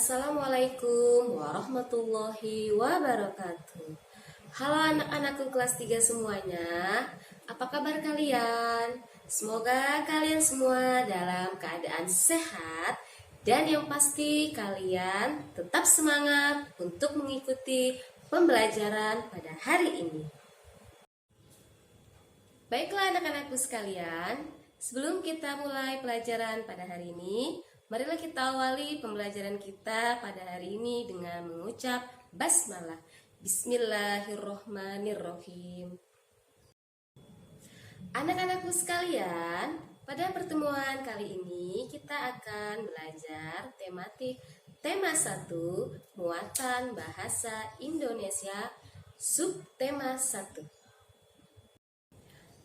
Assalamualaikum warahmatullahi wabarakatuh. Halo anak-anakku kelas 3 semuanya. Apa kabar kalian? Semoga kalian semua dalam keadaan sehat dan yang pasti kalian tetap semangat untuk mengikuti pembelajaran pada hari ini. Baiklah anak-anakku sekalian, sebelum kita mulai pelajaran pada hari ini, marilah kita awali pembelajaran kita pada hari ini dengan mengucap basmalah. Bismillahirrohmanirrohim. Anak-anakku sekalian, pada pertemuan kali ini kita akan belajar tema 1, muatan bahasa Indonesia, subtema 1.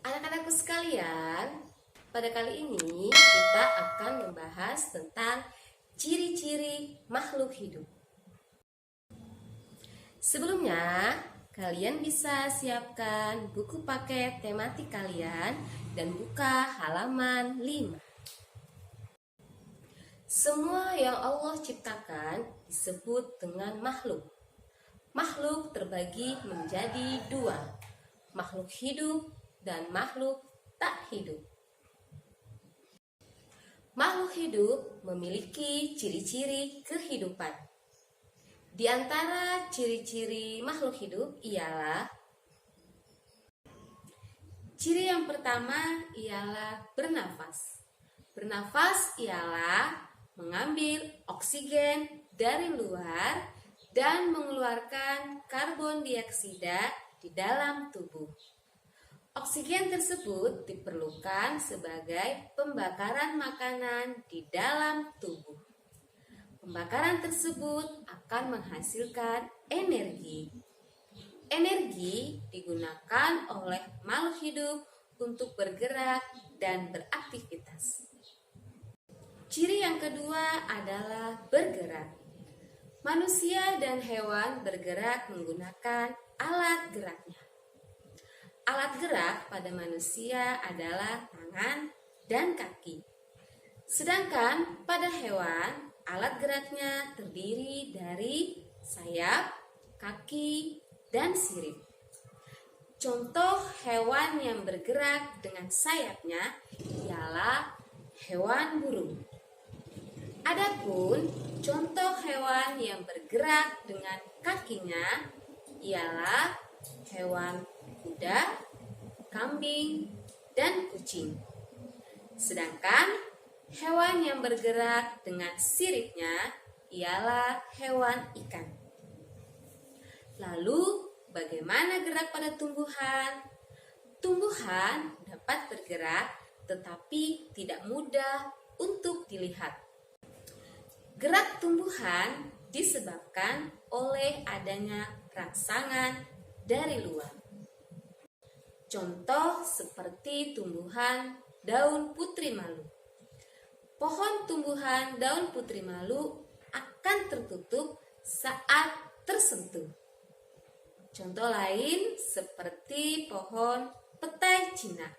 Anak-anakku sekalian, pada kali ini kita akan membahas tentang ciri-ciri makhluk hidup. Sebelumnya, kalian bisa siapkan buku paket tematik kalian dan buka halaman 5. Semua yang Allah ciptakan disebut dengan makhluk. Makhluk terbagi menjadi 2, makhluk hidup dan makhluk tak hidup. Makhluk hidup memiliki ciri-ciri kehidupan. Di antara ciri-ciri makhluk hidup ialah ciri yang pertama ialah bernafas. Bernafas ialah mengambil oksigen dari luar dan mengeluarkan karbon dioksida di dalam tubuh. Oksigen tersebut diperlukan sebagai pembakaran makanan di dalam tubuh. Pembakaran tersebut akan menghasilkan energi. Energi digunakan oleh makhluk hidup untuk bergerak dan beraktivitas. Ciri yang kedua adalah bergerak. Manusia dan hewan bergerak menggunakan alat geraknya. Alat gerak pada manusia adalah tangan dan kaki. Sedangkan pada hewan, alat geraknya terdiri dari sayap, kaki, dan sirip. Contoh hewan yang bergerak dengan sayapnya ialah hewan burung. Adapun contoh hewan yang bergerak dengan kakinya ialah hewan kuda, kambing, dan kucing. Sedangkan hewan yang bergerak dengan siripnya ialah hewan ikan. Lalu, bagaimana gerak pada tumbuhan? Tumbuhan dapat bergerak tetapi tidak mudah untuk dilihat. Gerak tumbuhan disebabkan oleh adanya rangsangan dari luar. Contoh seperti tumbuhan daun putri malu. Pohon tumbuhan daun putri malu akan tertutup saat tersentuh. Contoh lain seperti pohon petai Cina.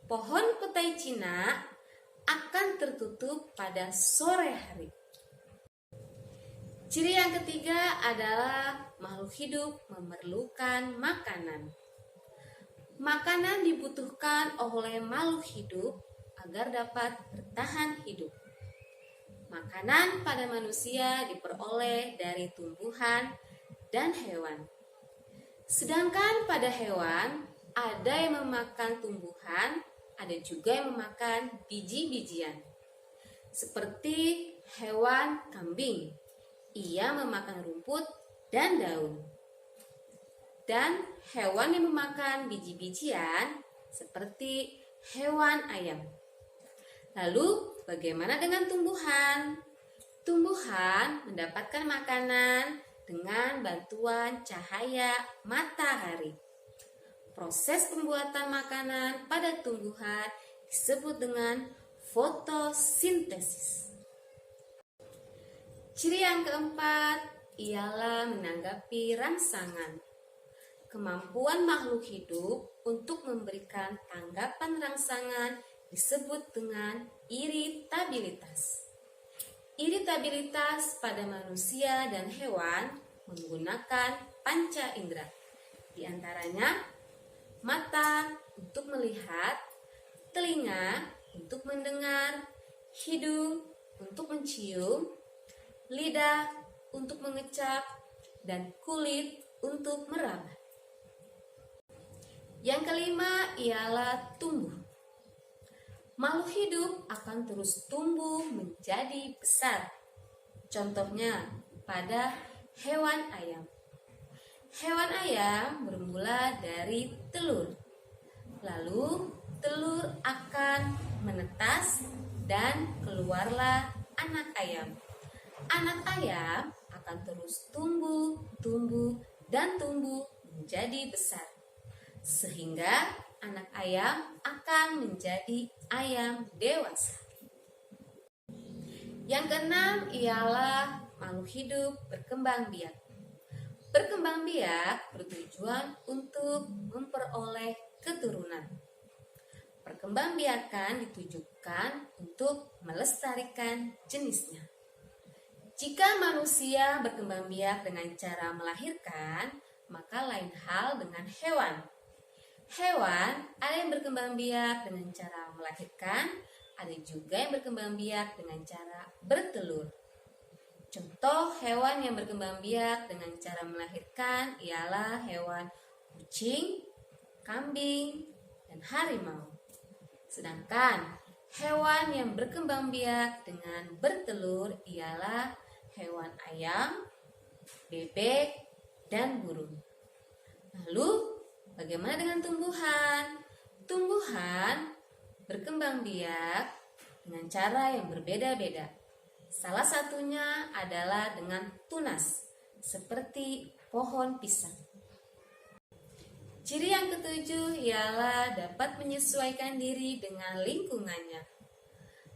Pohon petai Cina akan tertutup pada sore hari. Ciri yang ketiga adalah makhluk hidup memerlukan makanan. Makanan dibutuhkan oleh makhluk hidup agar dapat bertahan hidup. Makanan pada manusia diperoleh dari tumbuhan dan hewan. Sedangkan pada hewan, ada yang memakan tumbuhan, ada juga yang memakan biji-bijian. Seperti hewan kambing, ia memakan rumput dan daun. Dan hewan yang memakan biji-bijian seperti hewan ayam. Lalu bagaimana dengan tumbuhan? Tumbuhan mendapatkan makanan dengan bantuan cahaya matahari. Proses pembuatan makanan pada tumbuhan disebut dengan fotosintesis. Ciri yang keempat ialah menanggapi rangsangan. Kemampuan makhluk hidup untuk memberikan tanggapan rangsangan disebut dengan iritabilitas. iritabilitas pada manusia dan hewan menggunakan panca indera. Di antaranya mata untuk melihat, telinga untuk mendengar, hidung untuk mencium, lidah untuk mengecap, dan kulit untuk meraba. Yang kelima ialah tumbuh. Makhluk hidup akan terus tumbuh menjadi besar. Contohnya pada hewan ayam. Hewan ayam bermula dari telur. Lalu telur akan menetas dan keluarlah anak ayam. Anak ayam akan terus tumbuh, dan tumbuh menjadi besar. Sehingga anak ayam akan menjadi ayam dewasa. Yang keenam ialah makhluk hidup berkembang biak. Berkembang biak bertujuan untuk memperoleh keturunan. Perkembangbiakan ditujukan untuk melestarikan jenisnya. Jika manusia berkembang biak dengan cara melahirkan, maka lain hal dengan hewan. Hewan ada yang berkembang biak dengan cara melahirkan, ada juga yang berkembang biak dengan cara bertelur. Contoh hewan yang berkembang biak dengan cara melahirkan ialah hewan kucing, kambing, dan harimau. Sedangkan hewan yang berkembang biak dengan bertelur ialah hewan ayam, bebek, dan burung. Lalu bagaimana dengan tumbuhan? Tumbuhan berkembang biak dengan cara yang berbeda-beda. Salah satunya adalah dengan tunas, seperti pohon pisang. Ciri yang ketujuh ialah dapat menyesuaikan diri dengan lingkungannya.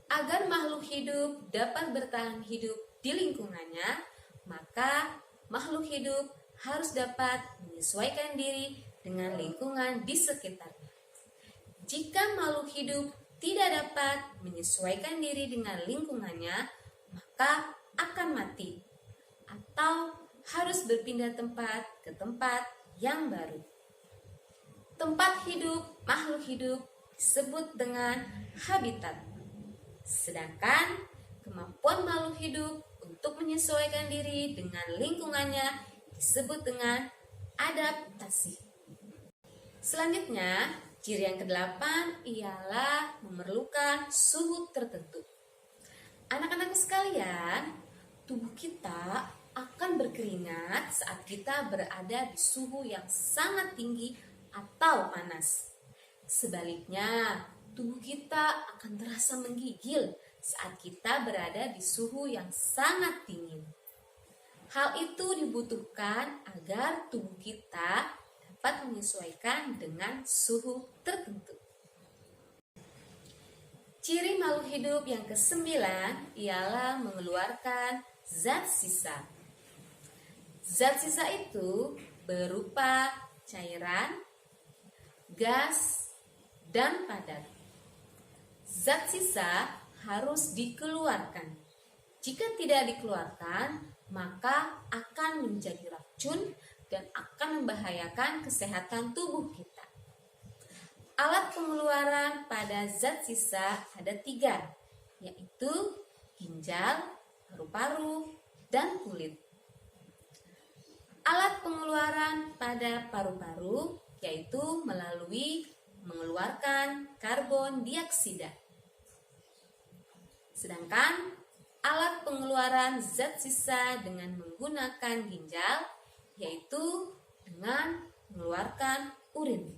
Agar makhluk hidup dapat bertahan hidup di lingkungannya, maka makhluk hidup harus dapat menyesuaikan diri dengan lingkungan di sekitarnya. Jika makhluk hidup tidak dapat menyesuaikan diri dengan lingkungannya, maka akan mati atau harus berpindah tempat ke tempat yang baru. Tempat hidup makhluk hidup disebut dengan habitat. Sedangkan kemampuan makhluk hidup untuk menyesuaikan diri dengan lingkungannya disebut dengan adaptasi. Selanjutnya, ciri yang ke-8 ialah memerlukan suhu tertentu. Anak-anakku sekalian, tubuh kita akan berkeringat saat kita berada di suhu yang sangat tinggi atau panas. Sebaliknya, tubuh kita akan terasa menggigil saat kita berada di suhu yang sangat dingin. Hal itu dibutuhkan agar tubuh kita dapat menyesuaikan dengan suhu tertentu. Ciri makhluk hidup yang ke-9 ialah mengeluarkan zat sisa. Zat sisa itu berupa cairan, gas, dan padat. Zat sisa harus dikeluarkan. Jika tidak dikeluarkan, maka akan menjadi racun dan akan membahayakan kesehatan tubuh kita. Alat pengeluaran pada zat sisa ada 3, yaitu ginjal, paru-paru, dan kulit. Alat pengeluaran pada paru-paru yaitu melalui mengeluarkan karbon dioksida. Sedangkan alat pengeluaran zat sisa dengan menggunakan ginjal yaitu dengan mengeluarkan urin.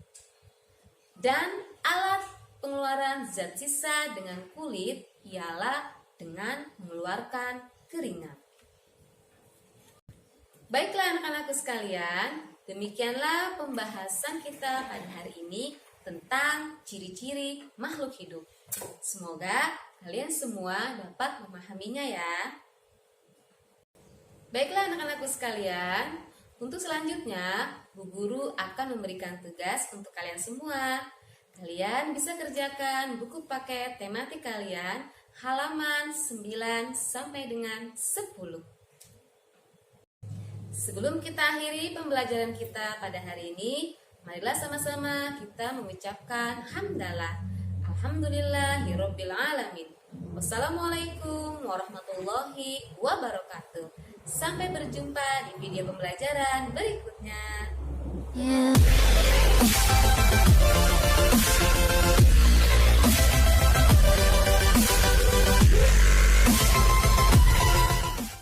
Dan alat pengeluaran zat sisa dengan kulit ialah dengan mengeluarkan keringat. Baiklah anak-anakku sekalian, demikianlah pembahasan kita pada hari ini tentang ciri-ciri makhluk hidup. Semoga kalian semua dapat memahaminya ya. Baiklah anak-anakku sekalian, untuk selanjutnya Bu Guru akan memberikan tugas untuk kalian semua. Kalian bisa kerjakan buku paket tematik kalian halaman 9 sampai dengan 10. Sebelum kita akhiri pembelajaran kita pada hari ini, marilah sama-sama kita mengucapkan hamdalah. Alhamdulillahirabbil alamin. Wassalamualaikum warahmatullahi wabarakatuh. Sampai berjumpa di video pembelajaran berikutnya.